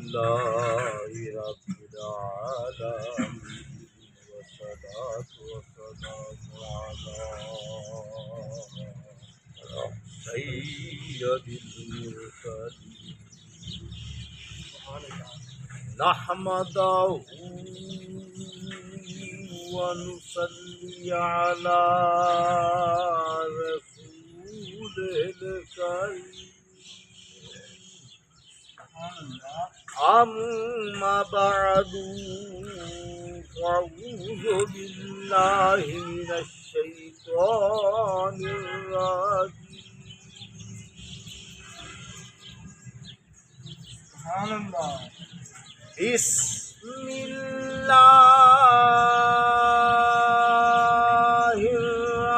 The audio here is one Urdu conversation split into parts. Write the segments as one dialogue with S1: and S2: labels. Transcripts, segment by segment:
S1: لله رب العالمين والصلاة والسلام على سيد المرسلين نحمده ونصلي على رسوله الكريم أما بعد فأعوذ بالله من الشيطان الرجيم سبحان الله بسم الله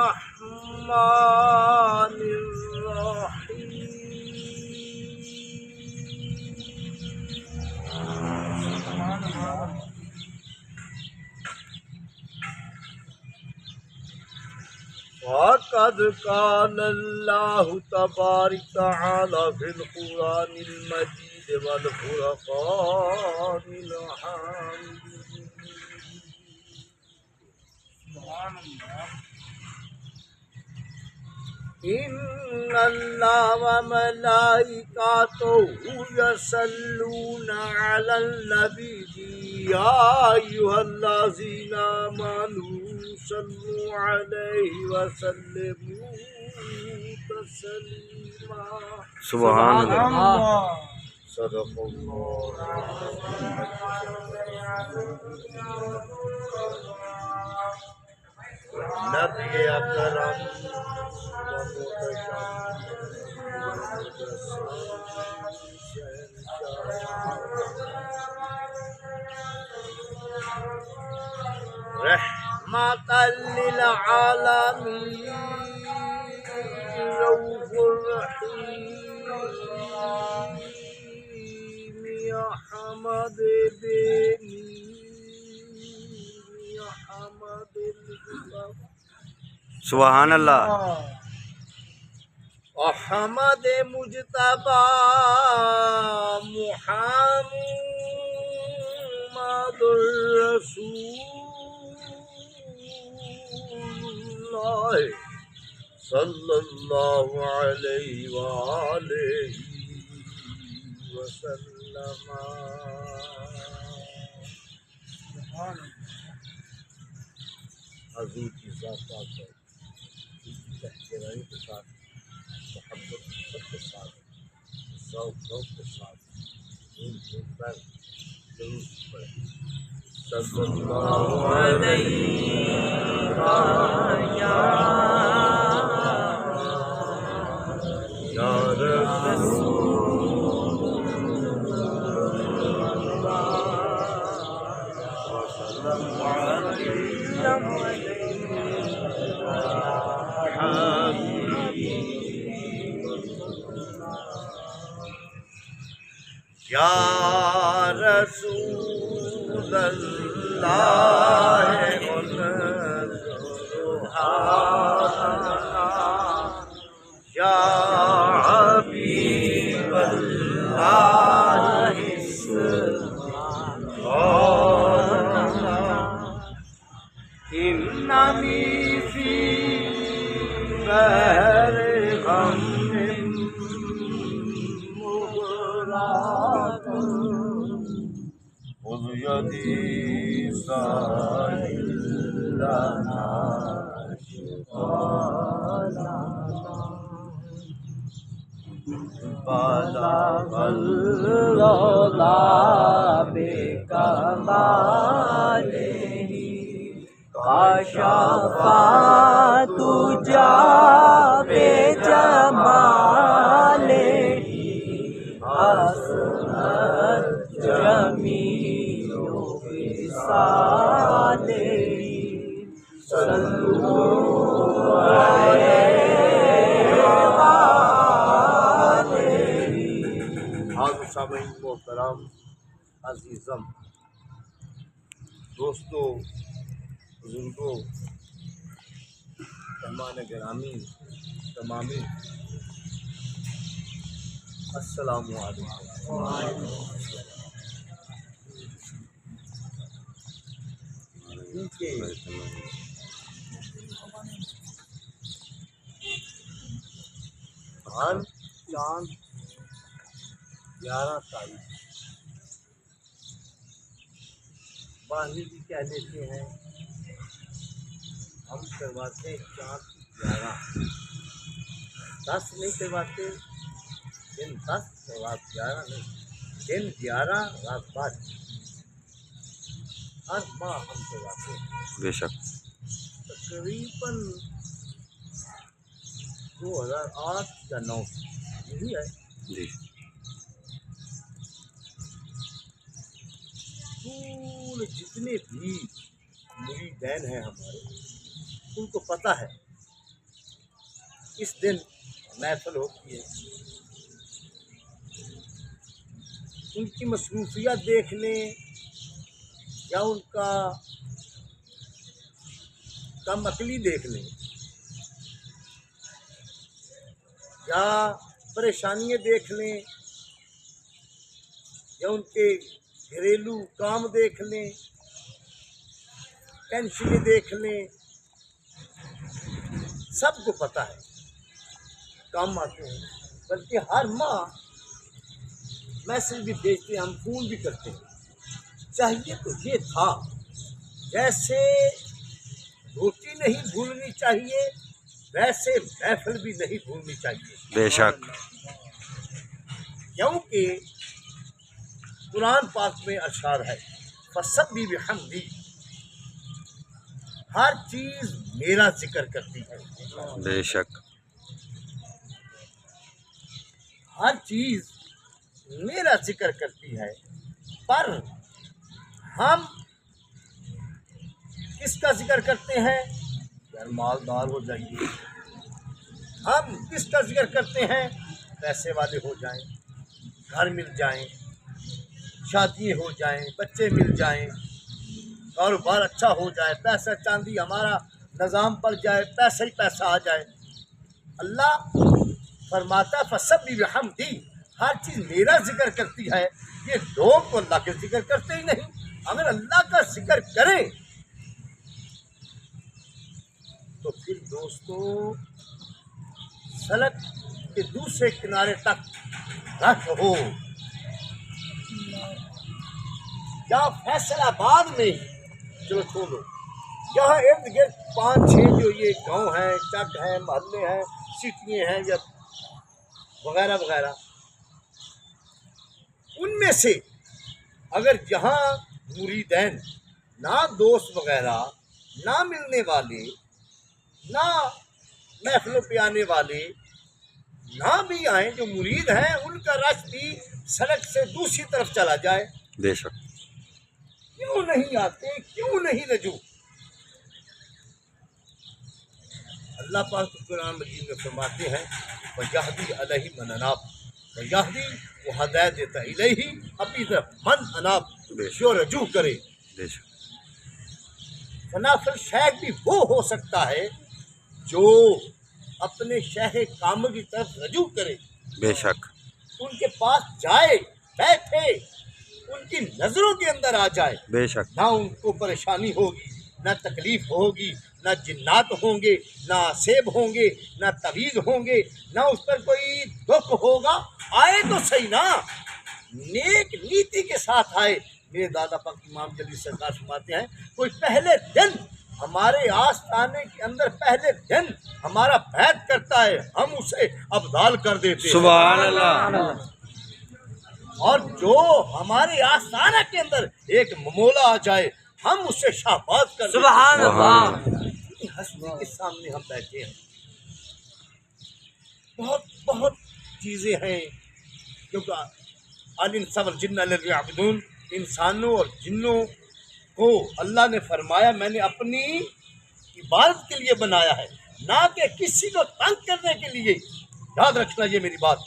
S1: الرحمن الرحيم وقد قال الله تبارك وتعالى في القرآن المجيد والفرقان الحميد سبحان الله إن الله وملائكته يصلون على النبي يا أيها الذين آمنوا صلوا عليه وسلموا تسليما سبحان الله صدق الله نبی اکرم رحمة للعالمين رؤوف رحيم يا حمد بني يا حمد سبحان اللہ احمد مجتبی محمد رسول اللہ صلی اللہ علیہ وآلہ وسلم حضور کی ذات پاک ہے احترام کے ساتھ محبت کے ساتھ ذوق کے ساتھ پر ضرور پڑھیں صلی اللہ علیہ یا رسول اللہ یا حبیب اللہ انمی فی بحر غم خذ یدی سائل لنا بلغ العلا بکمالہ کشف الدجی بجمالہ حسنت جمیع خصالہ صلوا علیہ وآلہ۔ حاضر سامعین محترم عزیزم دوستو بزرگوں مہمان گرامی تمامی السلام علیکم۔ کیونکہ ہر چاند 11 تاریخ باہری بھی کہہ دیتے ہیں، ہم کرواتے ہیں چاند 11، 10 نہیں کرواتے، دن 10 رات 11 نہیں، دن 11 رات 12 ہر ماہ ہم کرواتے ہیں
S2: بے شک
S1: تقریباً 2008 یا 9 یہی ہے۔
S2: جی
S1: پورے جتنے بھی مریدین ہیں ہمارے، ان کو پتہ ہے اس دن محفل ہوتی ہے، ان کی مصروفیات دیکھ لیں یا ان کا کم عقلی دیکھ لیں یا پریشانیاں دیکھ لیں یا ان کے گھریلو کام دیکھ لیں، ٹینشنیں دیکھ لیں، سب کو پتہ ہے کام آتے ہیں، بلکہ ہر ماہ میسج بھی بھیجتے ہیں، ہم فون بھی کرتے ہیں۔ چاہیے تو یہ تھا، جیسے روٹی نہیں بھولنی چاہیے ویسے محفل بھی نہیں بھولنی چاہیے،
S2: بے شک
S1: کیونکہ قرآن پاک میں اشعار ہے فسبح بحمدی، ہر چیز میرا ذکر کرتی ہے،
S2: بے شک
S1: ہر چیز میرا ذکر کرتی ہے، پر ہم کس کا ذکر کرتے ہیں؟ یار مالدار ہو جائیے۔ ہم کس کا ذکر کرتے ہیں؟ پیسے والے ہو جائیں، گھر مل جائیں، شادی ہو جائیں، بچے مل جائیں، کاروبار اچھا ہو جائے، پیسہ چاندی ہمارا نظام پر جائے، پیسہ ہی پیسہ آ جائے۔ اللہ فرماتا فسبح بحمدی، ہر چیز میرا ذکر کرتی ہے۔ یہ لوگ تو اللہ کے ذکر کرتے ہی نہیں، اگر اللہ کا ذکر کریں تو پھر دوستو سڑک کے دوسرے کنارے تک رش ہو، یا فیصل آباد میں چلو چھوڑو، یہاں ارد گرد 5-6 جو یہ گاؤں ہیں، چک ہیں، محلے ہیں، سٹیاں ہیں یا وغیرہ وغیرہ، ان میں سے اگر جہاں مریدین نہ دوست وغیرہ، نہ ملنے والے، نہ محفلوں پہ آنے والے نہ بھی آئیں، جو مرید ہیں ان کا رش بھی سڑک سے دوسری طرف چلا جائے،
S2: بے شک
S1: کیوں نہیں آتے، کیوں نہیں رجوع؟ اللہ پاک قرآن مجید میں فرماتے ہیں وَيَهْدِي عَلَيْهِ مَنْ أَنَابَ، وَيَهْدِي وہ ہدایت دیتا الیہ اپنی طرف من اناب، جو رجوع کرے۔
S2: بے شک
S1: فنافل شیخ بھی وہ ہو سکتا ہے جو اپنے شیخ کامل کی طرف رجوع کرے،
S2: بے شک
S1: ان کے پاس جائے، بیٹھے، ان کی نظروں کے اندر آ جائے،
S2: بے شک
S1: نہ ان کو پریشانی ہوگی، نہ تکلیف ہوگی، نہ جنات ہوں گے، نہ سیب ہوں گے، نہ تعویذ ہوں گے، نہ اس پر کوئی دکھ ہوگا۔ آئے تو صحیح نا، نیک نیتی کے ساتھ آئے۔ میرے دادا پاک امام جلی سرکار فرماتے ہیں کوئی پہلے دن ہمارے آستانے کے اندر پہلے دن ہمارا بیعت کرتا ہے، ہم اسے ابدال کر دیتے ہیں،
S2: سبحان اللہ
S1: اور جو ہمارے آستانہ کے اندر ایک مولا آ جائے ہم اسے شہباز کر دیتے ہیں۔
S2: سبحان اللہ
S1: اتنی ہستی کے سامنے ہم بیٹھے ہیں، بہت بہت چیزیں ہیں، کیونکہ الانس والجن لیعبدون، انسانوں اور جنوں کو اللہ نے فرمایا میں نے اپنی عبادت کے لیے بنایا ہے، نہ کہ کسی کو تنگ کرنے کے لیے۔ یاد رکھنا یہ میری بات۔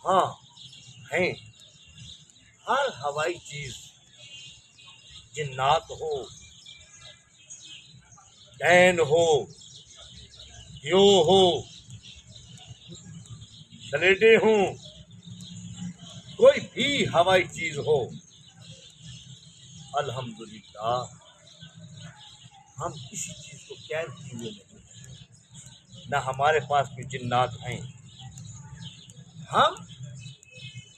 S1: ہاں ہیں ہر ہوائی چیز، جنات ہو، ڈین ہو، دیو ہو، سلیڈے ہوں، کوئی بھی ہوائی چیز ہو، الحمدللہ ہم کسی چیز کو قید کیے ہوئے نہیں ہیں، نہ ہمارے پاس کوئی جنات ہیں، ہم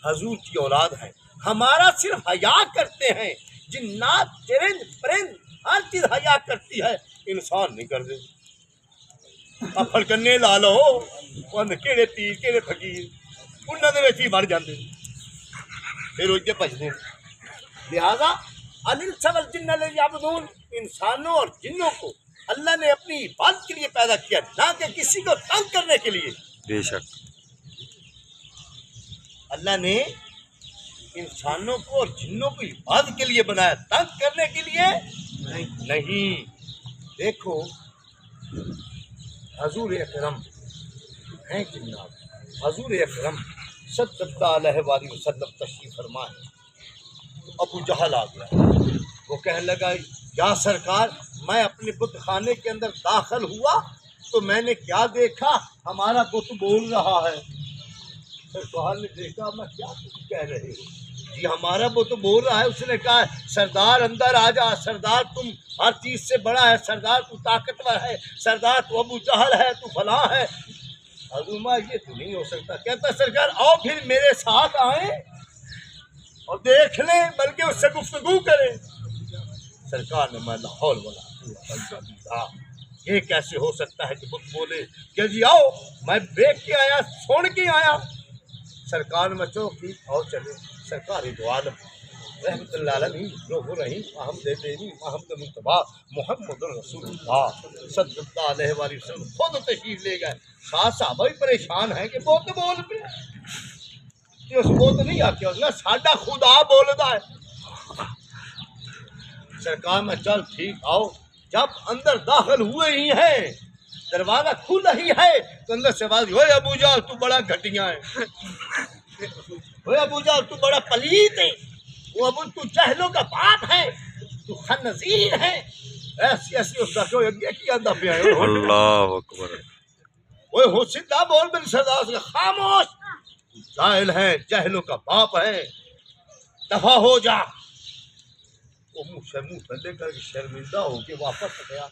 S1: حضور کی اولاد ہیں، ہمارا صرف حیا کرتے ہیں، جنات چرند پرند ہر چیز حیا کرتی ہے، انسان نہیں کرتے۔ افڑ کرنے لا لو ان کہڑے پیر کہڑے فقیر انہوں نے ویسے ہی بڑھ جاتے پھر وہ بچتے۔ لہذا الانس والجن یعبدون، انسانوں اور جنوں کو اللہ نے اپنی عبادت کے لیے پیدا کیا، نہ کہ کسی کو تنگ کرنے کے لیے۔
S2: بے شک
S1: اللہ نے انسانوں کو اور جنوں کو عبادت کے لیے بنایا، تنگ کرنے کے لیے نہیں۔ دیکھو حضور اکرم ہیں جنات، حضور اکرم صلی اللہ علیہ وآلہ وسلم تشریف فرما ہے، تو ابو جہل آ گیا، وہ کہنے لگا یا سرکار میں اپنے بت خانے کے اندر داخل ہوا تو میں نے کیا دیکھا، ہمارا بت بول رہا ہے۔ سرکار نے دیکھا میں کیا کچھ کہہ رہے ہو؟ جی ہمارا بت بول رہا ہے۔ اس نے کہا سردار اندر آ جا، سردار تم ہر چیز سے بڑا ہے، سردار تو طاقتور ہے، سردار تو ابو جہل ہے، تو فلاں ہے۔ حضور یہ تو نہیں ہو سکتا۔ کہتا سرکار آؤ پھر میرے ساتھ آئیں اور دیکھ لیں، بلکہ اس سے گفتگو کریں۔ سرکار نے میں لا حول ولا قوت الا باللہ، یہ کیسے ہو سکتا ہے کہ بت بولے؟ کہ جی آؤ میں دیکھ کے آیا، سن کے آیا۔ سرکار میں چلو ٹھیک آؤ چلے۔ سرکار دو عالم رحمت اللہ علیہ روح رحیم احمد دینی محمد مصطفیٰ محمد رسول اللہ صلی اللہ علیہ وآلہ وسلم خود تشریف لے گئے۔ ساتھ صحابہ بھی پریشان ہیں کہ بت بول پہ کہ اس بت نہیں آ کے ساڈا خدا بولدا ہے۔ سرکار میں چل ٹھیک آؤ۔ جب اندر داخل ہوئے ہی ہیں، دروازہ کھلا ہی ہے تو اندر سے آواز ہوئے ابو جہل تو بڑا گھٹیا ہے، ہوئے ابو جہل تو بڑا پلیت ہے، وہ ابو تو جہلوں کا باپ ہے، تو خنزیر ہے۔ ایسی ایسی اس کا کوئی اگے کی آدھا پہ آئے
S2: اللہ اکبر۔
S1: وہ ہو سیدھا بول بن سردار سے خاموش، جاہل ہے، جہلوں کا باپ ہے، دفع ہو جا۔ وہ منہ ٹھنڈے کر کے شرمندہ ہو کے واپس گیا۔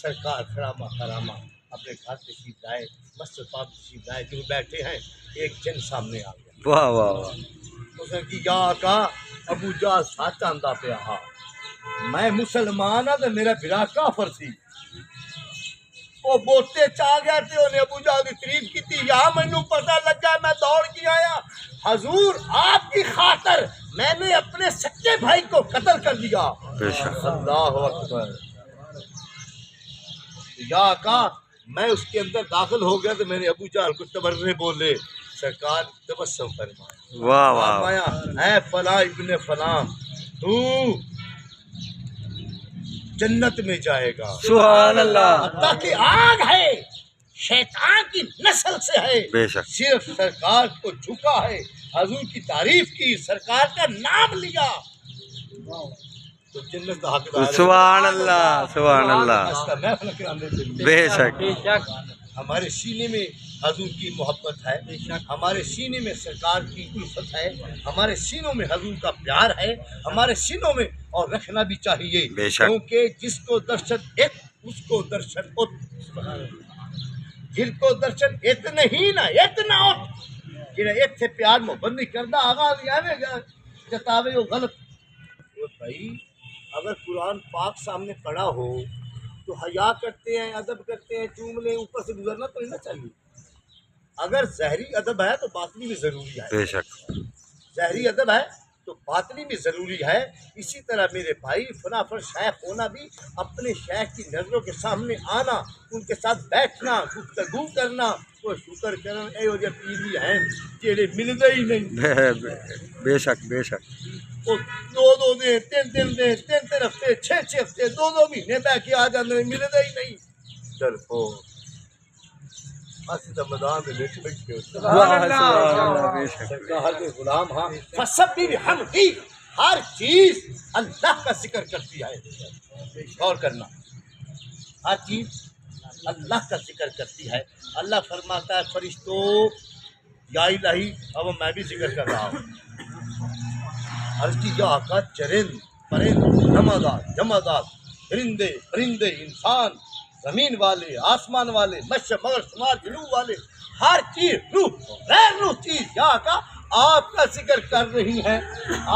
S1: سرکار خرامہ اپنے گھر تشریف لائے، مسجد پاک تشریف لائے، جو بیٹھے ہیں ایک جن سامنے آ گیا۔
S2: واہ واہ واہ۔
S1: اس نے کی یا آقا ابو جہل سچ آندا پیا ہا، میں مسلمان ہاں تے میرا بھرا کافر سی۔ وہ بوتے چاہ گیا تے انہیں ابو جہل کی تعریف کی تھی، یا مینوں پتہ لگا میں دوڑ کے آیا، حضور آپ کی خاطر میں نے اپنے سچے بھائی کو قتل کر دیا۔
S2: بے شک
S1: اللہ اکبر۔ یا آقا میں اس کے اندر داخل ہو گیا تو میں نے ابو جہل کو تبرے بولے۔ سرکار تبسم فرمایا،
S2: واہ واہ۔
S1: فرمایا اے فلاں ابن فلاں تو جنت میں جائے گا،
S2: سبحان اللہ۔
S1: حتیٰ کہ آگ ہے، شیطان کی نسل سے ہے،
S2: بے شک
S1: صرف سرکار کو جھکا ہے، حضور کی تعریف کی، سرکار کا نام لیا تو جنت کا حقدار ہے۔
S2: سبحان اللہ سبحان اللہ۔
S1: اس کا محفل کرانے کے لیے
S2: بے شک
S1: ہمارے سینے میں حضور کی محبت ہے، ہمارے سینے میں سرکار کی الفت ہے، ہمارے سینوں میں حضور کا پیار ہے، ہمارے سینوں میں، اور رکھنا بھی چاہیے،
S2: بے شک۔
S1: کیونکہ جس کو درشن ایک اس کو درشن ات، جن کو درشن ات نہیں نا اتنا ات، جنہیں اتنے پیار محبت نہیں کرتا آغاز یعنی جتاوے وہ غلط۔ وہ بھائی اگر قرآن پاک سامنے پڑا ہو تو حیا کرتے ہیں، ادب کرتے ہیں، چوم لیں، اوپر سے گزرنا تو نہیں نا چاہیے۔ اگر ظاہری ادب ہے تو باطنی بھی ضروری ہے،
S2: بے شک
S1: ظاہری ادب ہے تو باطنی بھی ضروری ہے۔ اسی طرح میرے بھائی فنا فر شیخ ہونا بھی، اپنے شیخ کی نظروں کے سامنے آنا، ان کے ساتھ بیٹھنا، گفتگو کرنا، وہ شکر کرن اے وہ پیر بھی ہیں جڑے ملتے ہی نہیں،
S2: بے شک بے شک۔
S1: وہ دو دن تین ہفتے، چھ ہفتے، دو مہینے بہ کے آ جاتے ہیں، ملتے ہی نہیں۔ ڈرپو اسی تو میدان میں بیٹھے بیٹھے سرکار کے غلام، ہاں فسب بھی ہم کی ہر چیز اللہ کا ذکر کرتی ہے، غور کرنا، ہر چیز اللہ کا ذکر کرتی ہے۔ اللہ فرماتا ہے فرشتوں یا الہی، اب میں بھی ذکر کر رہا ہوں، عرض کی یا آقا چرند پرندے، جمادات جمادات، پرندے پرندے، انسان، زمین والے، آسمان والے، مشرق مغرب شمال جنوب والے، ہر چیز روح غیر روح چیز یا کا آپ کا ذکر کر رہی ہیں۔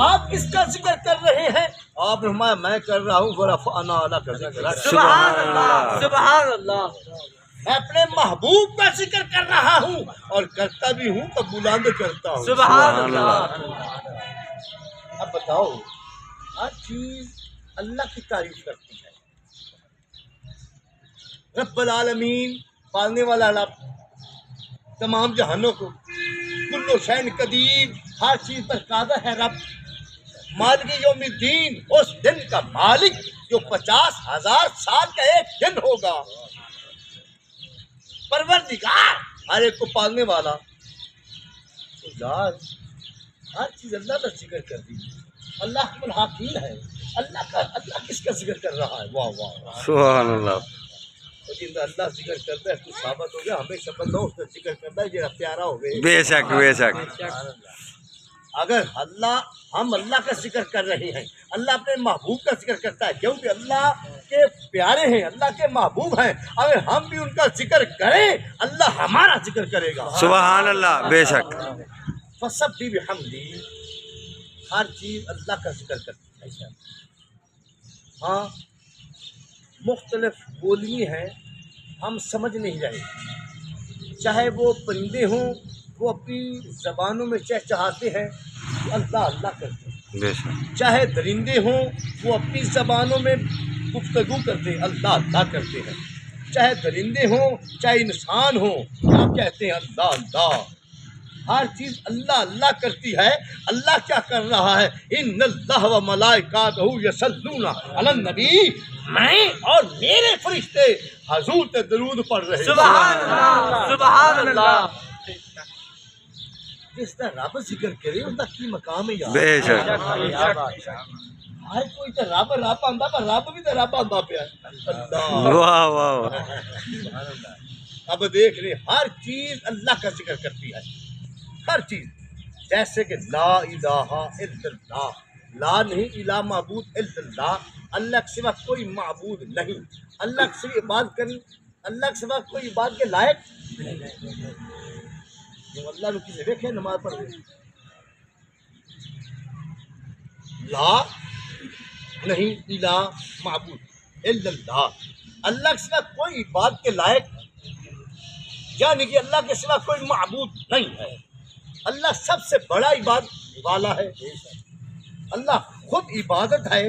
S1: آپ کس کا ذکر کر رہے ہیں؟ آپ نے فرمایا میں کر رہا ہوں ورفعنا لک ذکرک۔
S2: سبحان اللہ
S3: سبحان اللہ
S1: میں اپنے محبوب کا ذکر کر رہا ہوں اور کرتا بھی ہوں تو بلند کرتا ہوں۔
S3: سبحان
S2: سبحان
S3: اللہ
S1: اب بتاؤ، ہر چیز اللہ کی تعریف کرتی ہے۔ رب العالمین، پالنے والا رب، تمام جہانوں کو، کل شین قدیر، ہر چیز پر قادر ہے رب۔ مالک یوم الدین، اس دن کا مالک جو 50,000 سال کا ایک دن ہوگا۔ پروردگار، ہر ایک کو پالنے والا۔ تو یار ہر چیز اللہ کا ذکر کر دی۔ اللہ حکم الحاکم ہے۔ اللہ کس کا ذکر کر رہا ہے؟ واہ واہ واہ۔
S2: سبحان اللہ
S1: لیکن اللہ ذکر کرتا ہے تو ثابت ہو گیا، ہمیشہ بندہ اس کا ذکر کرتا ہے جو پیارا ہو گئے۔
S2: بے شک بے شک
S1: اگر ہم اللہ کا ذکر کر رہے ہیں، اللہ اپنے محبوب کا ذکر کرتا ہے کیونکہ اللہ کے پیارے ہیں، اللہ کے محبوب ہیں۔ اگر ہم بھی ان کا ذکر کریں، اللہ ہمارا ذکر کرے گا۔
S2: سبحان اللہ بے شک
S1: فسبح بحمدہ، ہر چیز اللہ کا ذکر کرتی ہے۔ ہاں مختلف بولی ہیں، ہم سمجھ نہیں رہے، چاہے وہ پرندے ہوں، وہ اپنی زبانوں میں چہچہاتے ہیں، اللہ اللہ کرتے ہیں،
S2: بے شک
S1: چاہے درندے ہوں، وہ اپنی زبانوں میں گفتگو کرتے ہیں، اللہ اللہ کرتے ہیں، چاہے درندے ہوں چاہے انسان ہوں، کیا کہتے ہیں؟ اللہ اللہ۔ ہر چیز اللہ اللہ کرتی ہے۔ اللہ کیا کر رہا ہے؟ ان اللہ و ملائکاتہ یصلون علی النبی، میں اور میرے فرشتے حضور پہ درود پڑھ رہے ہیں۔
S3: سبحان اللہ سبحان اللہ
S1: جس طرح رب ذکر کرے ان کا کی مقام ہے یار۔
S2: بے شک
S1: ہر کوئی تو رب رب آندا، پر رب بھی تو رب آندا پیا ہے۔ اللہ
S2: واہ واہ
S1: اب دیکھ رہے، ہر چیز اللہ کا ذکر کرتی ہے، ہر چیز۔ جیسے کہ لا الہ الا اللہ، لا نہیں، الہ معبود الا اللہ، اللہ کے سوا کوئی معبود نہیں، اللہ کے سوا عبادت کرنی، اللہ کے سوا کوئی عبادت کے لائق جو اللہ نے کسی دیکھے نماز پڑھ رہے، لا نہیں، الہ معبود الا اللہ، اللہ کے سوا کوئی عبادت کے لائق، یعنی کہ اللہ کے سوا کوئی معبود نہیں ہے۔ اللہ سب سے بڑا عبادت والا ہے، اللہ خود عبادت ہے،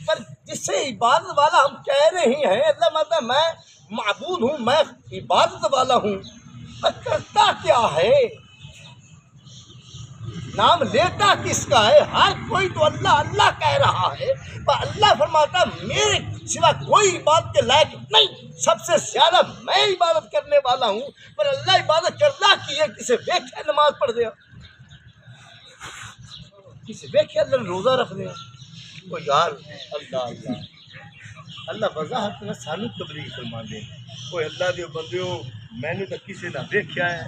S1: پر جسے عبادت والا ہم کہہ رہے ہیں، اللہ مطلب میں معبود ہوں، میں عبادت والا ہوں، پر کرتا کیا ہے؟ نام لیتا کس کا ہے؟ ہر کوئی تو اللہ اللہ کہہ رہا ہے، پر اللہ فرماتا میرے سوا کوئی عبادت کے لائق نہیں، سب سے زیادہ میں عبادت کرنے والا ہوں، پر اللہ عبادت کرنا کی ہے، کسے دیکھے نماز پڑھ دیا، کسے دیکھے اللہ روزہ رکھ دیا، وہ یار اللہ اللہ اللہ وضاحت میں سانو تبلیغ فرما دے، کوئی اللہ دے بندیوں میں نے تو کسی نہ دیکھا ہے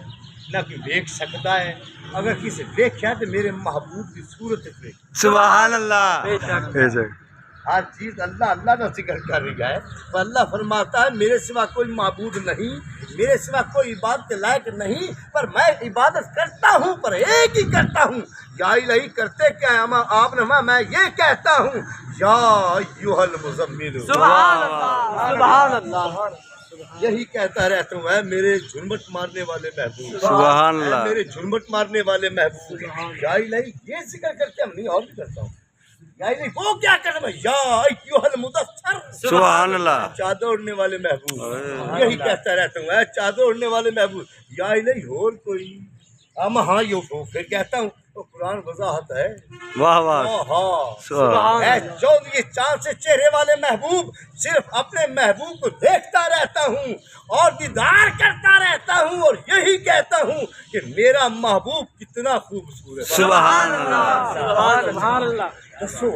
S1: نہ کوئی دیکھ سکتا ہے، اگر کسی دیکھا تو میرے محبوب کی صورت دیکھ۔
S2: سبحان اللہ بے شک
S1: ہر چیز اللہ اللہ کا ذکر کر رہی ہے، پر اللہ فرماتا ہے میرے سوا کوئی معبود نہیں، میرے سوا کوئی عبادت کے لائق نہیں، پر میں عبادت کرتا ہوں، پر ایک ہی کرتا ہوں۔ یا الہی کرتے کیا ہے؟ آپ نے میں یہ کہتا ہوں، یا ایھا المزمل،
S3: سبحان اللہ سبحان اللہ
S1: یہی کہتا رہتا ہوں، اے میرے جھرمٹ مارنے والے محبوب،
S2: سبحان
S1: اے
S2: اللہ
S1: میرے جھرمٹ مارنے والے محبوب، یا الہی یہ ذکر کرتے ہم نہیں، اور بھی کرتا ہوں، یا الہی وہ کیا کرتا ہوں، یا ایھا المدثر،
S2: سبحان اللہ
S1: چادر اڑنے والے محبوب، یہی کہتا رہتا ہوں، اے چادر اڑنے والے محبوب، یا الہی اور کوئی؟ ہاں یہ پھر کہتا ہوں، تو قرآن وضاحت ہے،
S2: واہ واہ
S1: ہاں
S2: سبحان
S1: اے چودھری چاند سے چہرے والے محبوب، صرف اپنے محبوب کو دیکھتا رہتا ہوں اور دیدار کرتا رہتا ہوں، اور یہی کہتا ہوں کہ میرا محبوب کتنا خوبصورت ہے۔
S2: سبحان اللہ
S3: سبحان اللہ
S1: دسو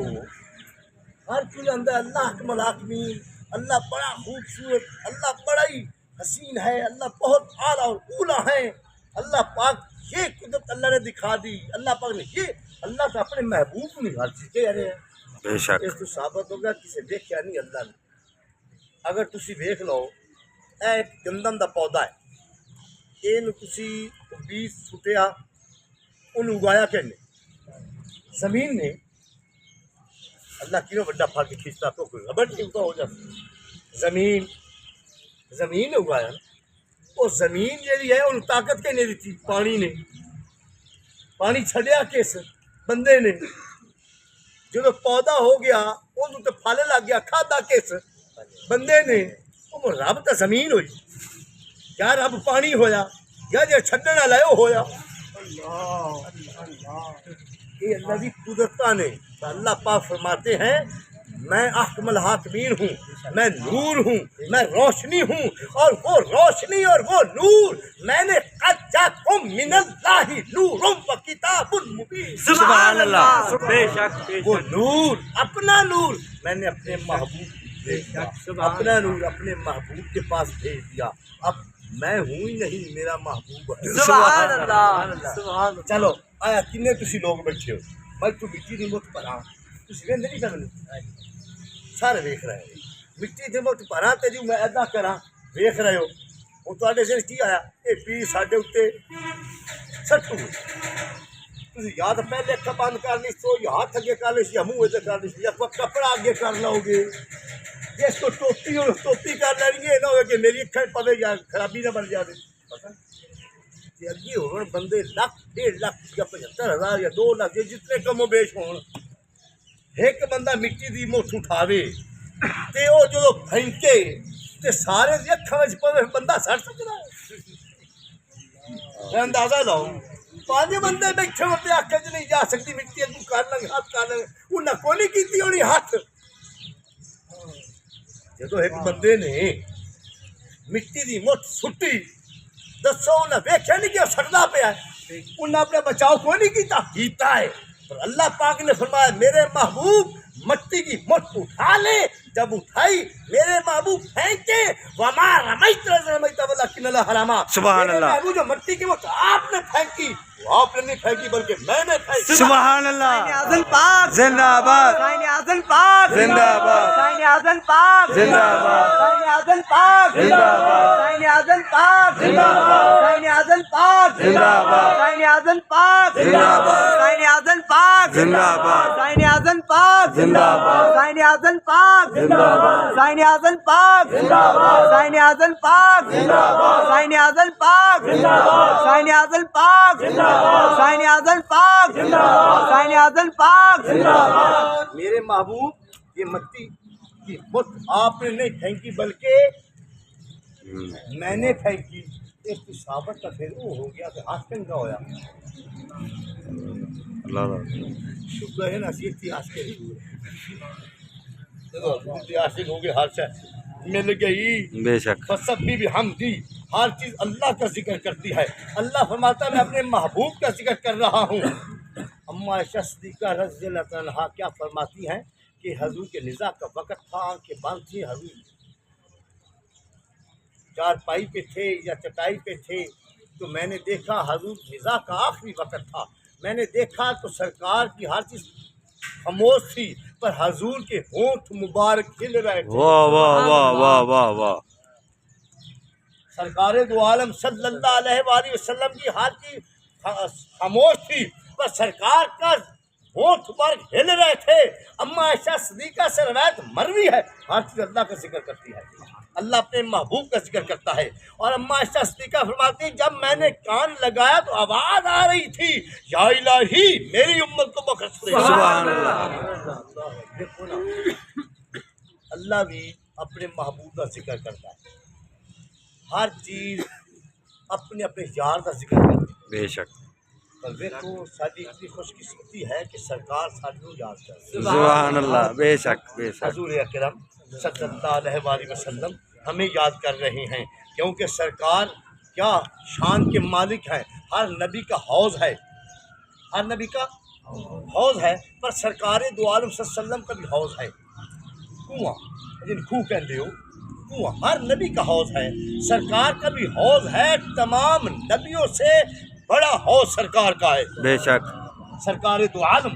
S1: ہر چیز اندر اللہ کے ملاقمین، اللہ بڑا خوبصورت، اللہ بڑا ہی حسین ہے، اللہ بہت اعلیٰ اور اولیٰ ہے، اللہ پاک یہ قدرت اللہ نے دکھا دی، اللہ پاک نے یہ، اللہ تو اپنے محبوب میں ہر چیز کہہ رہے ہیں،
S2: بے شک
S1: اس تو ثابت ہو گیا کسی دیکھا نہیں اللہ نے. اگر تسی ویکھ لو اے ایک گندم دا پودا ہے, اینو تسی بیج سٹیا انہوں اگایا کہنے زمین نے اللہ کیوں بڑا پھل کے کھینچتا تو کوئی ربڑ نہیں ہو جاتا. زمین نے اگایا نا, وہ زمین جیڑی ہے انہوں طاقت کے نہیں دیتی, پانی چھڑیا کس بندے نے, جو پودا ہو گیا انہوں تو پھل لگ گیا, کھادا کس بندے نے. وہ رب تو زمین ہوئی, کیا رب پانی ہویا یا جو چھڈن والا ہے وہ ہویا. یہ اللہ کی قدرتاں نے. اللہ پاک فرماتے ہیں میں احکم الحاکمین ہوں, میں نور ہوں, میں روشنی ہوں, اور وہ روشنی اور وہ نور میں نے قد جاکم من اللہ نور و کتاب مبین.
S3: سبحان اللہ. بے شک
S1: وہ نور, اپنا نور میں نے اپنے محبوب اپنا نور اپنے محبوب کے پاس بھیج دیا. اب میں ہوں ہی نہیں, میرا محبوب ہے.
S3: سبحان اللہ. سبحان اللہ.
S1: چلو آیا کنے تسی لوگ بیٹھے ہو بھائی, تو مٹی دی مت پرا تسی ویندے نہیں کرنے سارے ویکھ رہے ہو. مٹی دی مت پرا تے جو میں ادا کراں ویکھ رہے ہو. وہ تواڈے ذہن کی آیا اے پیر ساڈے اوتے سٹو تسی یا تو پہلے اکھاں بند کر لی سو, یا ہاتھ اگے کر لی سی, یا منہ اگے کر لی سی, یا کپڑا اگے کر لو گے, جس کو ٹوپی اور ٹوپی کر لیں گے نہ ہو کہ میری اکھاں پوے یا خرابی نہ بن جائے. کہ اگے ہون بندے لاکھ 1.5 لاکھ یا 75,000 یا 2 لاکھ جتنے کم و بیش ہون, ایک بندہ مٹی دی مٹھ اٹھاوے تے او جو پھینکے تے سارے دی اکھاں وچ پوے بندہ سڑ سکدا ہے. اندازہ لاؤ 5 بندے بیٹھے ہوتے آکھے چ نہیں جا سکتی مٹی اگوں کر لیں ہاتھ کر لیں, انہاں کو نہیں کیتی ہونی ہاتھ. جدو ایک بندے نے مٹی دی مٹھ سٹی دسو انہیں ویکھیا نہیں کہ وہ سڑنا پیا ہے, انہیں اپنا بچاؤ کوئی نہیں کیتا ہے. اور اللہ پاک نے فرمایا میرے محبوب مٹی کی مٹھ اٹھا لے, جب اٹھائی میرے محبوب پھینکے وما رمیت اذ رمیت ولکن اللہ حرما.
S2: سبحان اللہ.
S1: محبوب جو مٹی کی مٹھ آپ نے پھینکی وہ آپ نے نہیں پھینکی بلکہ میں نے پھینکی.
S2: سبحان اللہ.
S3: اعظم پاک
S2: زندہ باد.
S3: اعظم پاک
S2: زندہ باد.
S3: اعظم پاک
S2: زندہ باد.
S3: اعظم پاک
S2: زندہ باد.
S3: اعظم پاک
S2: زندہ باد.
S3: اعظم پاک
S2: زندہ باد.
S3: اعظم پاک
S2: زندہ باد.
S3: اعظم پاک
S2: زندہ باد.
S3: اعظم پاک
S2: زندہ باد.
S3: اعظم پاک
S2: زندہ باد.
S3: اعظم پاک
S2: زندہ باد.
S3: اعظم پاک
S2: زندہ باد.
S3: اعظم پاک
S2: زندہ باد.
S3: اعظم پاک
S2: زندہ باد.
S3: اعظم پاک
S2: زندہ باد.
S3: اعظم پاک
S2: زندہ باد.
S1: میرے محبوب یہ مٹی کی مٹھ آپ نے نہیں پھینکی بلکہ میں نے پھینکی. اس کی ثابت کا پھر وہ ہو گیا کہ آسکن کا ہویا
S2: اللہ
S1: شکر ہے نا سی تھی آسکن آسکن ہو گئے ہر شے مل گئی.
S2: بے شک.
S1: فسبی بھی ہم دی, ہر چیز اللہ کا ذکر کرتی ہے. اللہ فرماتا ہے میں اپنے محبوب کا ذکر کر رہا ہوں. اما عائشہ صدیقہ رضی اللہ عنہا کیا فرماتی ہیں کہ حضور کے نزاع کا وقت تھا کہ بند تھی, حضور چارپائی پہ تھے یا چٹائی پہ تھے, تو میں نے دیکھا حضور نزاع کا آخری وقت تھا. میں نے دیکھا تو سرکار کی ہر چیز خاموش تھی پر حضور کے ہونٹ مبارک کھل رہے تھے.
S2: واہ واہ واہ واہ واہ واہ.
S1: سرکار دو عالم صلی اللہ علیہ وآلہ وسلم کی ہر چیز خاموش تھی پر سرکار کا ہونٹ مبارک ہل رہے تھے. اما عائشہ صدیقہ سے روایت مروی ہے, ہر چیز اللہ کا ذکر کرتی ہے, اللہ اپنے محبوب کا ذکر کرتا ہے. اور اما عائشہ صدیقہ فرماتی ہیں جب میں نے کان لگایا تو آواز آ رہی تھی یا الہی میری امت کو بخش دے.
S2: سبحان اللہ.
S1: دیکھو نا اللہ بھی اپنے محبوب کا ذکر کرتا ہے, ہر چیز اپنے اپنے یار کا ذکر کرتی ہے.
S2: بے شک.
S1: پر دیکھو ساری اتنی خوش قسمتی ہے کہ سرکار سانوں یاد کرتے.
S2: سبحان اللہ. بے شک. بے شک.
S1: حضور اکرم صلی اللہ علیہ وآلہ وسلم ہمیں یاد کر رہے ہیں کیونکہ سرکار کیا شان کے مالک ہیں. ہر نبی کا حوض ہے, ہر نبی کا حوض ہے, پر سرکار دو عالم صلی اللہ علیہ وسلم کا بھی حوض ہے. کنواں جن خوہ کہتے ہو کنواں, ہر نبی کا حوض ہے. سرکار کا بھی حوض ہے, تمام نبیوں سے بڑا حوض سرکار کا ہے.
S2: بے شک.
S1: سرکار دو عالم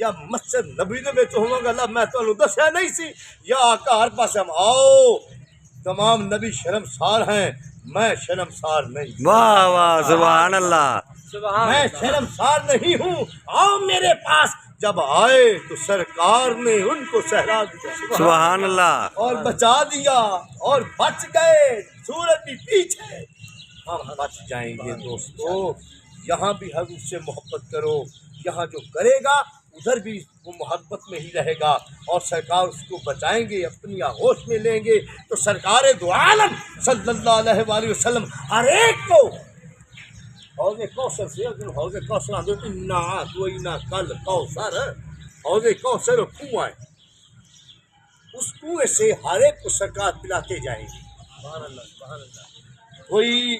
S1: یا مسجد نبی دے وچ ہوواں گا میں تانوں دسیا نہیں سی یا آقا ہر پاسے ہم آؤ تمام نبی شرمسار ہیں میں شرمسار نہیں
S2: واہ واہ سبحان اللہ
S1: میں شرمسار نہیں ہوں آؤ میرے پاس جب آئے تو سرکار نے ان کو صحرا دیا
S2: سبحان اللہ
S1: اور بچا دیا اور بچ گئے سورج بھی پیچھے ہم بچ جائیں گے دوستو یہاں بھی حضور سے محبت کرو یہاں جو کرے گا ادھر بھی وہ محبت میں ہی رہے گا اور سرکار اس کو بچائیں گے اپنی آغوش میں لیں گے تو سرکار دو عالم صلی اللہ علیہ وآلہ وسلم ہر ایک کو حوض کوثر سے حوض کوثر انا اعطیناک کل کوثر حوض کوثر کنواں ہے اس کنویں سے ہر ایک کو سرکار پلاتے جائیں گے سبحان اللہ سبحان اللہ کوئی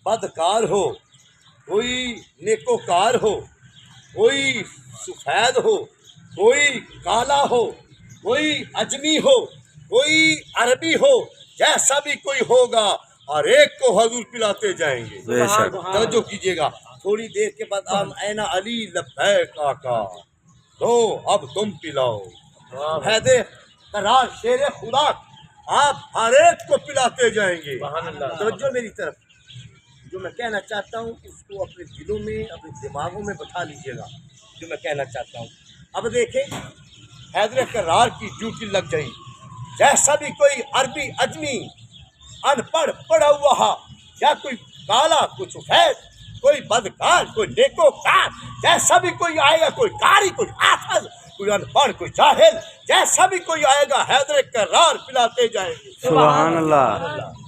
S1: بدکار ہو کوئی نیکوکار ہو کوئی سفید ہو کوئی کالا ہو کوئی اجمی ہو کوئی عربی ہو جیسا بھی کوئی ہوگا اور ایک کو حضور پلاتے جائیں گے
S2: بے شک
S1: توجہ کیجیے گا تھوڑی دیر کے بعد ہم اینا علی لبیک آقا تو اب تم پلاؤ حیدر قرار شیر خدا آپ ہر ایک کو پلاتے جائیں گے توجہ میری طرف جو میں کہنا چاہتا ہوں اس کو اپنے دلوں میں اپنے دماغوں میں بٹھا لیجیے گا جو میں کہنا چاہتا ہوں اب دیکھیں حیدر قرار کی ڈیوٹی لگ گئی جیسا بھی کوئی عربی اجمی ان پڑھ پڑھا ہوا یا کوئی کالا کوئی سفید کوئی بدکار کوئی نیکوکار جیسا بھی کوئی آئے گا کوئی قاری کوئی حافظ کوئی ان پڑھ کوئی جاہل جیسا بھی کوئی آئے گا حیدر قرار پلاتے جائیں گے
S2: سبحان اللہ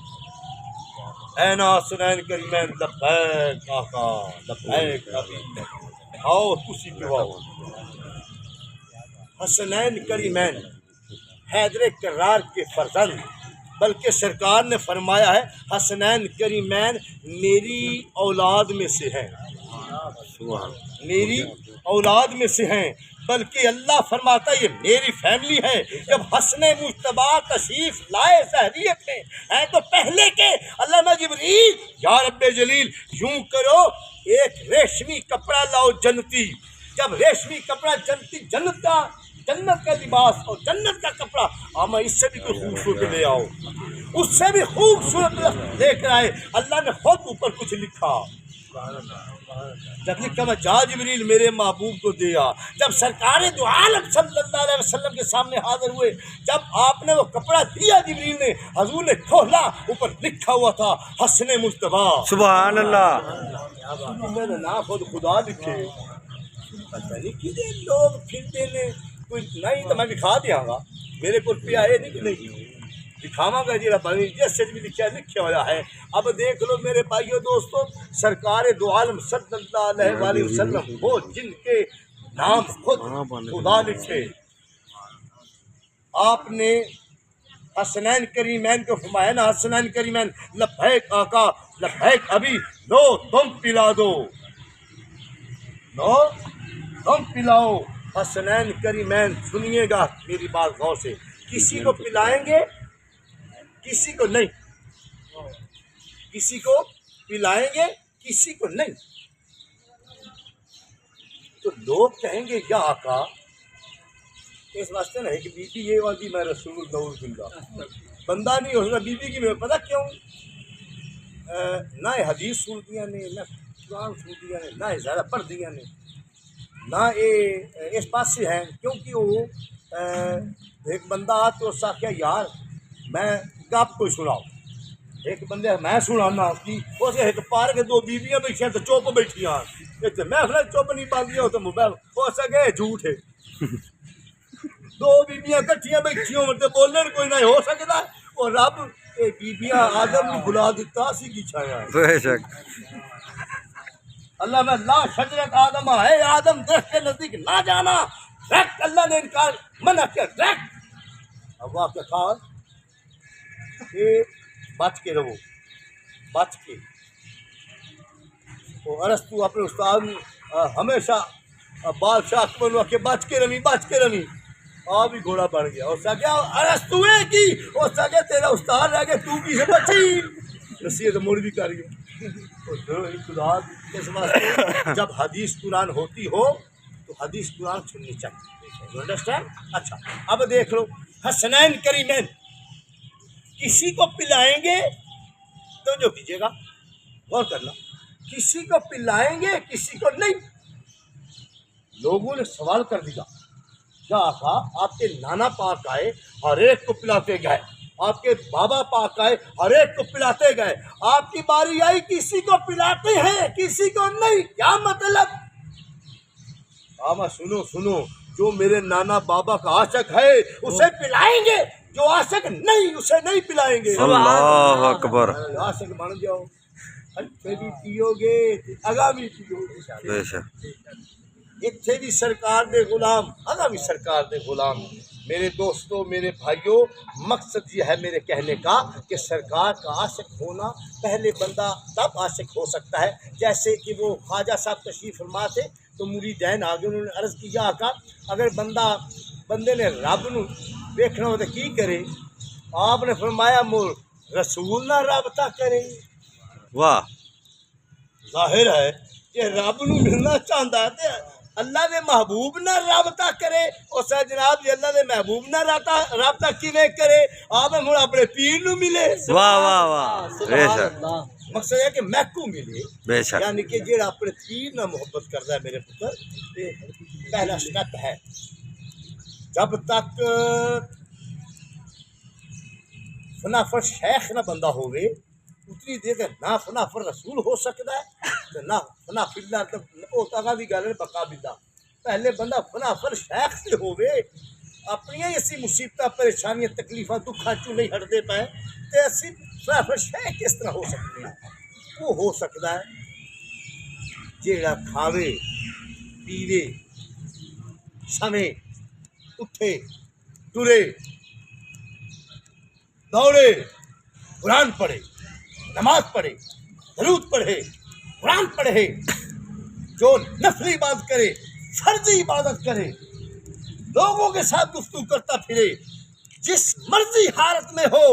S1: اینا حسنین کریمین لبیک آقا لبیک نبی آؤ تسی پواؤ حسنین کریمین حیدر قرار کے فرزند بلکہ سرکار نے فرمایا ہے حسنین کریمین میری اولاد میں سے ہیں میری اولاد میں سے ہیں بلکہ اللہ فرماتا ہے یہ میری فیملی ہے جب حسن مجتبی تشریف لائے سہریت میں ہیں تو پہلے کے علامہ جبریل یا رب جلیل یوں کرو ایک ریشمی کپڑا لاؤ جنتی جب ریشمی کپڑا جنتی جنت کا لباس اور جنت کا کپڑا ہم اس سے بھی کوئی خوبصورت لے آؤ اس سے بھی خوبصورت لے کر آئے اللہ نے خود اوپر کچھ لکھا جب لکھا میں جا جبریل میرے محبوب کو دیا جب سرکار دو عالم صلی اللہ علیہ وسلم کے سامنے حاضر ہوئے جب آپ نے وہ کپڑا دیا جبریل نے حضور نے کھولا اوپر لکھا ہوا تھا حسن مجتبی
S2: سبحان اللہ
S1: میں نے نہ خود خدا لکھے پتہ نہیں کدے لوگ پھرتے نے کوئی نہیں تو میں دکھا دیا گا میرے کو پیا ہے نہیں کہ نہیں دکھاواں گا جی بنی جیسے بھی لکھا ہوا ہے اب دیکھ لو میرے بھائیو دوستو سرکار دو عالم صلی اللہ علیہ وآلہ وسلم وہ جن کے نام خود خدا لکھے آپ نے حسنین کریمین کو فرمایا نا حسنین کریمین لبیک آقا لبیک ابھی لو تم پلا دو لو تم پلاؤ حسنین کریمین سنیے گا میری بات غور سے کسی کو پلائیں گے کسی کو نہیں کسی کو پلائیں گے کسی کو نہیں تو لوگ کہیں گے یا آقا اس واسطے نہیں کہ بی بی یہ والی میں رسول دور دوں بندہ نہیں ہو سکتا بی بی کی میں پتہ کیوں نہ حدیث سن دیا نے نہ قرآن سن دیا نے نہ زیادہ پڑھ دیا نے نہ یہ اس پاس سے ہیں کیونکہ وہ ایک بندہ آ تو اس کیا یار میں آپ کوئی سناؤ ایک بندے میں سنانا کہ اس ایک پار کے دو بیویاں بیٹھی ہیں تو چوپ بیٹھی ہیں میں چوپ نہیں پا دیا تو موبائل ہو سکے جھوٹ ہے دو بیویاں کٹھیاں بیٹھی ہوں تو بولنے کوئی نہیں ہو سکتا اور رب بیویاں آدم نے بلا دیتا سی کی چھایا
S2: بے شک
S1: اللہ میں لا شجرت آدم ہے آدم درخت کے نزدیک نہ جانا ڈائریکٹ اللہ نے انکار منع کیا ڈائریکٹ اب آپ کا خاص کہ بچ کے رہو بچ کے وہ ارسطو اپنے استاد ہمیشہ بادشاہ اکبر ہوا کہ بچ کے رمی آپ ہی گھوڑا بڑھ گیا اس کا کیا ارسطو ہے کہ اس کا کیا تیرا استاد رہ گیا تو کی سے بچی نصیحت مڑ بھی کر گیا خدا اس واسطے جب حدیث قرآن ہوتی ہو تو حدیث قرآن سننی چاہیے. You understand? اچھا اب دیکھ لو حسنین کریمین کسی کو پلائیں گے تو جو کیجیے گا غور کرنا کسی کو پلائیں گے کسی کو نہیں. لوگوں نے سوال کر دیا کیا آقا آپ کے نانا پاک آئے ہر ایک کو پلاتے گئے آپ کے بابا پاک آئے ہر ایک کو پلاتے گئے آپ کی باری آئی کسی کو پلاتے ہیں کسی کو نہیں کیا مطلب؟ بابا سنو جو میرے نانا بابا کا عاشق ہے اسے پلائیں گے جو عاشق نہیں اسے نہیں پلائیں گے.
S2: اللہ اکبر.
S1: عاشق بن جاؤ اچھے بھی پیو گے اگا بھی پیو گے.
S2: بے شک.
S1: اتنے بھی سرکار دے غلام اگا بھی سرکار دے غلام. میرے دوستوں میرے بھائیوں مقصد یہ ہے میرے کہنے کا کہ سرکار کا عاشق ہونا پہلے بندہ تب عاشق ہو سکتا ہے جیسے کہ وہ خواجہ صاحب تشریف فرما تھے تو مریدین آگے انہوں نے عرض کیا آقا اگر بندے نے رب نو دیکھنا ہو تو کی کرے؟ آپ نے فرمایا مول رسول نہ رابطہ کرے.
S2: واہ.
S1: ظاہر ہے کہ رب نو ملنا چاہتا ہے تے اللہ دے محبوب نہ رابطہ کرے اس جناب جی اللہ دے محبوب نہ رابطہ کیویں کرے؟ آپ ہن اپنے پیر نو ملے.
S2: واہ واہ واہ. بے شک.
S1: مقصد ہے کہ محکو ملے
S2: بے شک.
S1: یعنی کہ جیڑا اپنے پیر نہ محبت کرتا ہے میرے پتر یہ پہلا سٹیپ ہے. جب تک فنافر شیخ نہ بندہ ہوئے اتنی دیر تک نہ فنافر رسول ہو سکتا ہے نہ فنافر اللہ وہ تاغا بھی گل بقا بلا. پہلے بندہ فنافر شیخ سے ہوئے اپنی ایسی مصیبتیں پریشانیاں تکلیفاں دکھاں چوں نہیں ہٹتے پائے تو اسی فنافر شیخ کس طرح ہو سکتے ہیں؟ وہ ہو سکتا ہے جیڑا کھاوے پیوے سمے اٹھے ٹرے دوڑے قرآن پڑھے نماز پڑھے درود پڑھے قرآن پڑھے جو نفلی عبادت کرے فرضی عبادت کرے لوگوں کے ساتھ گفتگو کرتا پھرے جس مرضی حالت میں ہو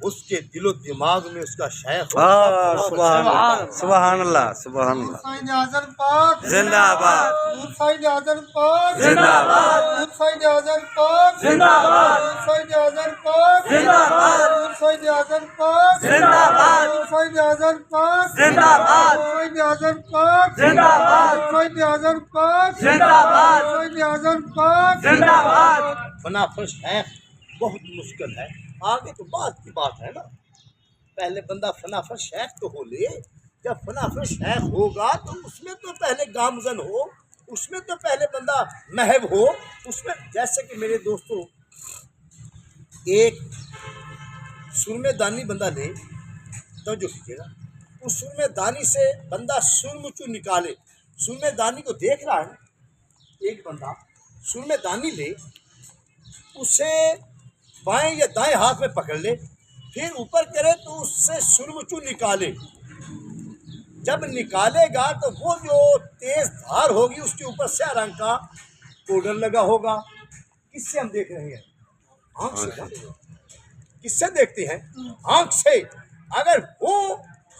S1: اس کے دل و دماغ میں اس کا شیخ
S2: سبحان اللہ سبحان اللہ سبحان اللہ.
S3: حسین اعظم پاک
S2: زندہ باد.
S3: حسین اعظم پاک
S2: زندہ باد.
S3: حسین اعظم پاک
S2: زندہ باد.
S3: حسین اعظم پاک
S2: زندہ باد.
S3: حسین اعظم پاک
S2: زندہ باد.
S3: حسین اعظم پاک
S2: زندہ باد.
S3: حسین اعظم پاک
S2: زندہ باد.
S3: حسین اعظم پاک
S2: زندہ باد.
S3: حسین اعظم پاک
S2: زندہ باد.
S1: فنافر شیخ بہت مشکل ہے آگے تو بات کی بات ہے نا. پہلے بندہ فنافر شیخ تو ہو لے جب فنافر شیخ ہوگا تو اس میں تو پہلے گامزن ہو اس میں تو پہلے بندہ محب ہو اس میں جیسے کہ میرے دوستوں ایک سرمے دانی بندہ لے توجہ کیجیے گا اس سرمے دانی سے بندہ سرمچو نکالے سرمے دانی کو دیکھ رہا ہے ایک بندہ سرمے دانی لے اسے بائیں یا دائیں ہاتھ میں پکڑ لے پھر اوپر کرے تو اس سے سرمچو نکالے جب نکالے گا تو وہ جو تیز دھار ہوگی اس کے اوپر سیاہ رنگ کا پاؤڈر لگا ہوگا. کس سے ہم دیکھ رہے ہیں؟ آنکھ سے. کس سے دیکھتے ہیں؟ آنکھ سے. اگر وہ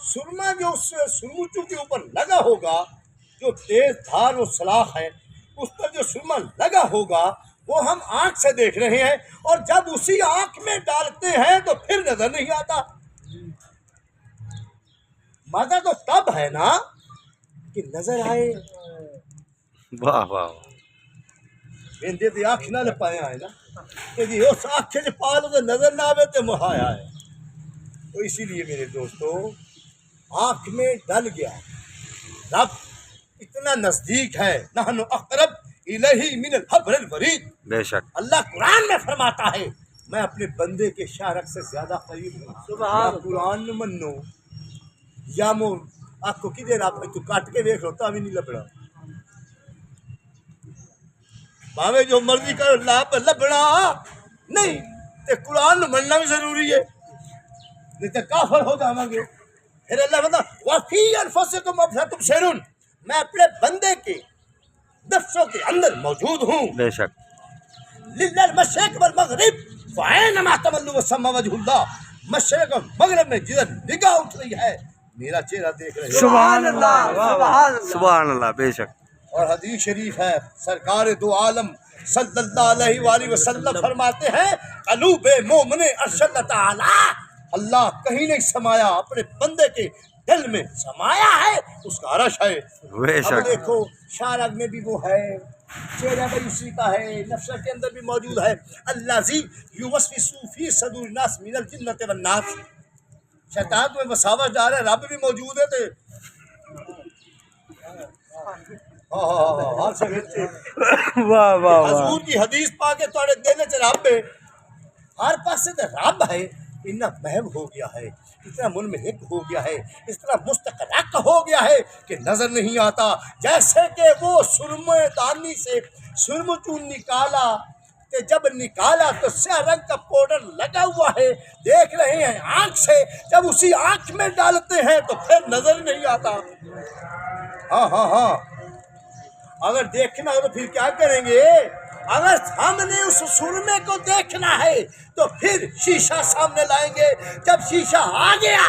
S1: سرما جو اس سرمچو کے اوپر لگا ہوگا جو تیز دھار وہ سلاخ ہے اس پر جو سرما لگا ہوگا وہ ہم آنکھ سے دیکھ رہے ہیں اور جب اسی آنکھ میں ڈالتے ہیں تو پھر نظر نہیں آتا. مزہ تو تب ہے نا کہ نظر آئے.
S2: واہ واہ.
S1: بندے تے آنکھ نہ پایا ہے نا کہ جی اس آنکھ سے پال تو نظر نہ آئے تو مہایا ہے. تو اسی لیے میرے دوستو آنکھ میں ڈل گیا رب اتنا نزدیک ہے نحن اقرب الیہ من الحبل الورید.
S2: بے شک.
S1: اللہ قرآن میں فرماتا ہے میں اپنے بندے کے شارک سے زیادہ قریب ہوں. سبحان قرآن منو یا مو آپ کو کدھر آپ تو کاٹ کے دیکھ لو بھی نہیں لبڑا باوے جو مرضی کرو لبڑا نہیں تے قرآن مننا بھی ضروری ہے نہیں تو کافر ہو جاؤں گے. پھر اللہ بندہ وفی انفسکم تبصرون میں اپنے بندے کے نفسوں کے اندر موجود ہوں.
S2: بے شک.
S1: للہ المشرق والمغرب فأینما تولوا فثم وجہ اللہ. مشرق اور مغرب میں جدھر نگاہ اٹھ رہی ہے میرا چہرہ دیکھ رہے ہیں.
S2: سبحان اللہ. سبحان اللہ. بے شک.
S1: اور حدیث شریف ہے سرکار دو عالم صلی اللہ علیہ وآلہ وسلم فرماتے ہیں قلوب مومن عرش اللہ تعالی اللہ کہیں نہیں سمایا اپنے بندے کے دل میں سمایا ہے اس کا عرش ہے.
S2: بے
S1: اب
S2: شک
S1: دیکھو شارگ میں بھی وہ ہے چہرہ بھی اسی کا ہے نفس کے اندر بھی موجود ہے اللہ زی یوسوس فی صدور الناس من الجنۃ والناس شیطان تمہیں وساوس ڈال رہا ہے رب بھی موجود ہے تے
S2: واہ واہ واہ
S1: حضور کی حدیث پا کے تھوڑے دل چ رب ہے ہر پاسے تے رب ہے اتنا محب ہو گیا ہے اتنا منمحق ہو گیا ہے اس طرح مستقرق ہو گیا ہے کہ نظر نہیں آتا جیسے کہ وہ سرمے دانی سے سرم چون نکالا کہ جب نکالا تو سیاہ رنگ کا پاؤڈر لگا ہوا ہے دیکھ رہے ہیں آنکھ سے جب اسی آنکھ میں ڈالتے ہیں تو پھر نظر نہیں آتا. ہاں اگر دیکھنا ہو تو پھر کیا کریں گے اگر ہم نے اس سرمے کو دیکھنا ہے تو پھر شیشہ سامنے لائیں گے جب شیشہ آ گیا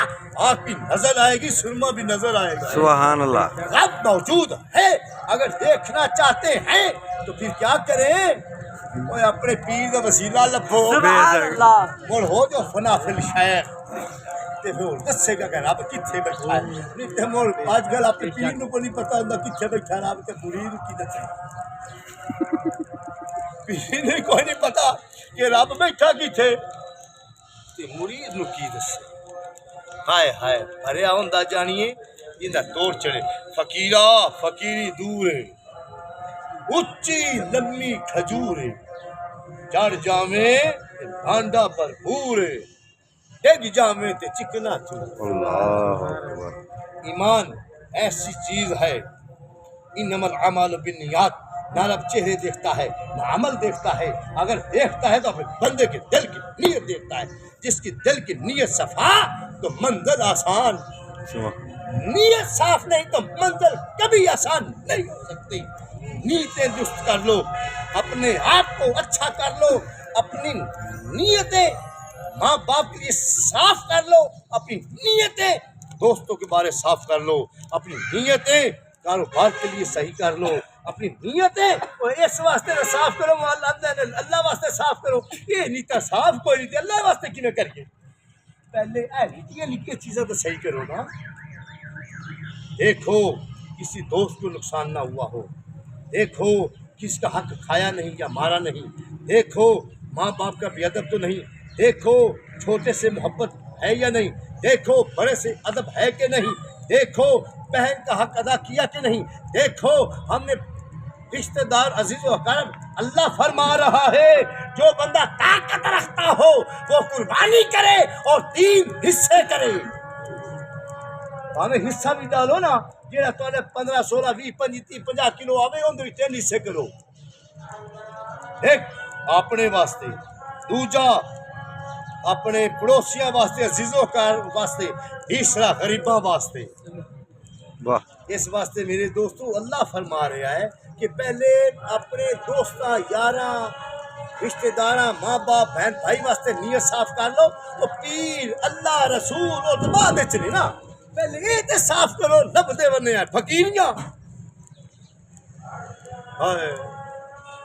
S1: آنکھ بھی نظر آئے گی سرما بھی نظر آئے گا.
S2: سبحان اللہ
S1: رب موجود ہے اگر دیکھنا چاہتے ہیں تو پھر کیا کریں اوے اپنے پیر کا وسیلہ لبھو
S2: سبحان اللہ
S1: مڑ ہو جو فنا فل شیخ تے پھر دسے گا کہ رب کتھے بیٹھا ہے نہیں تے مڑ آج کل اپنے پیر نو کو نہیں پتہ ہوندا کتھے بیٹھا رب تے مرید کی دسے پیر نے کوئی نہیں پتا کہ رب بیٹھا کتھے تے مرید نو کی دسے ہائے ہائے بھریا ہوندا جانیے جیندا توڑ چڑھے فقیرا فقیری دور ہے اچھی لمبی کھجور ہے چڑھ جاویں تے بھانڈا بھرپور ہے ڈگ جاویں تے چکنا چور.
S2: اللہ اکبر
S1: ایمان ایسی چیز ہے انما الاعمال بالنیات نہ رب چہرے دیکھتا ہے نہ عمل دیکھتا ہے اگر دیکھتا ہے تو اپنے بندے کے دل کی نیت دیکھتا ہے جس کی دل کی نیت صفا تو منزل آسان نیت صاف نہیں تو منزل کبھی آسان نہیں ہو سکتی. نیتیں درست کر لو اپنے آپ کو اچھا کر لو اپنی نیتیں ماں باپ کے لیے صاف کر لو اپنی نیتیں دوستوں کے بارے صاف کر لو اپنی نیتیں کاروبار کے لیے صحیح کر لو اپنی نیتیں اور اس واسطے نہ صاف کرو اللہ واسطے صاف کرو یہ نیتا صاف کوئی نہیں اللہ واسطے کی نہ کریے پہلے نیتیاں لکھی چیزیں تو صحیح کرو نا. دیکھو کسی دوست کو نقصان نہ ہوا ہو دیکھو کس کا حق کھایا نہیں یا مارا نہیں دیکھو ماں باپ کا بے ادب تو نہیں دیکھو چھوٹے سے محبت ہے یا نہیں دیکھو بڑے سے ادب ہے کہ نہیں دیکھو بہن کا حق ادا کیا کہ نہیں دیکھو ہم نے رشتہ دار عزیز و اقارب اللہ فرما رہا ہے جو بندہ طاقت رکھتا ہو وہ قربانی کرے اور 3 حصے کرے. ہمیں حصہ بھی ڈالو نا جہاں تھوڑے 15 16 20 25 50 کلو آوے اندر 3 حصے کرو ایک اپنے واسطے دوجا اپنے پڑوسیاں واسطے عزیزوں کا واسطے تیسرا غریباں واسطے.
S2: واہ
S1: اس واسطے میرے دوستو اللہ فرما رہا ہے کہ پہلے اپنے دوستاں یاراں رشتہ داراں ماں باپ بہن بھائی واسطے نیت صاف کر لو تو پیر اللہ رسول اور تو بعد چلے نا پہلے یہ تے صاف کرو لبدے بنے ہیں فقیریاں ہائے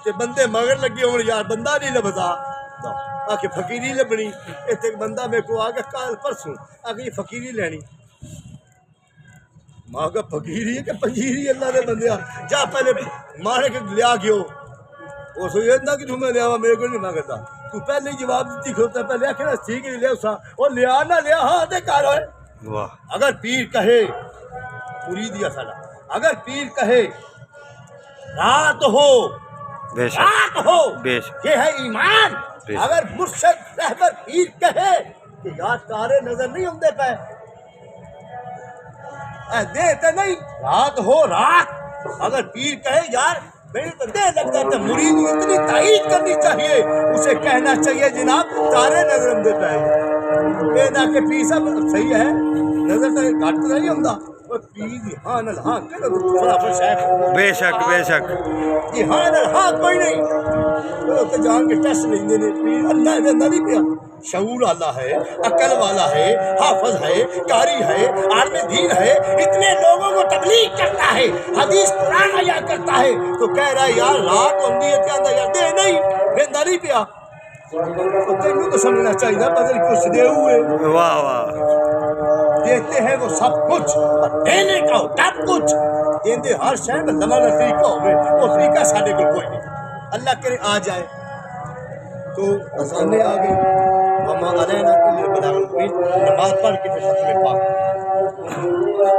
S1: تے بندے مگر لگے ہوں یار بندہ نہیں لبدا آ کے فقیری لبنی ایک بندہ میرے کو آ کے کال پرسوں آ کے یہ فقیری لینی ماں کا فقیری ہے کہ پنجیری اللہ نے بندیا جا پہلے مارے کے لیا گیو وہ سوچتا کہ تمہیں لیا میرے کو نہیں مانگتا تو پہلے جواب دیتی کھوتا پہلے آخر ٹھیک ہے لیا اسا اور لیا نہ لیا ہاں دے کار ہوئے. اگر پیر کہے پوری دیا ساڑا اگر پیر کہے رات ہو رات ہو یہ ہے ایمان. اگر مرشد رہبر پیر کہے کہ یار تارے نظر نہیں ہوں دے پہ دیتے نہیں رات ہو رات اگر پیر کہے یار میری تو دے لگتا ہے مرید اتنی تائید کرنی چاہیے اسے کہنا چاہیے جناب تارے نظر ہم دے پہ یہ نہ کہ پیر صاحب صحیح ہے نظر تو گھٹ نہیں ہوں پیر ہاں نہ ہاں کہ فلافل شیخ
S2: بے شک بے شک
S1: جی ہاں نہ ہاں کوئی نہیں وہ تو جان کے ٹیسٹ لیندے نے پیر اللہ دے اندر نہیں پیا شعور والا ہے عقل والا ہے حافظ ہے قاری ہے عالم دین ہے اتنے لوگوں کو تبلیغ کرتا ہے حدیث قرآن آیا کرتا ہے تو کہہ رہا ہے یار رات ہوندی ہے تے آندا یار دے نہیں ویندا نہیں پیا تو تینوں تو سمجھنا چاہیے بدل کچھ دے ہوئے
S2: واہ واہ
S1: دیتے ہیں وہ سب کچھ اور دینے کا ہو تب کچھ دیندے ہر شے میں لمحہ طریقہ ہوئے وہ طریقہ سارے کو کوئی نہیں اللہ کرے آ جائے تو اذانیں آ گئی وما علینا الا البلاغ المبین نماز پڑھ کے پھر ختم پاک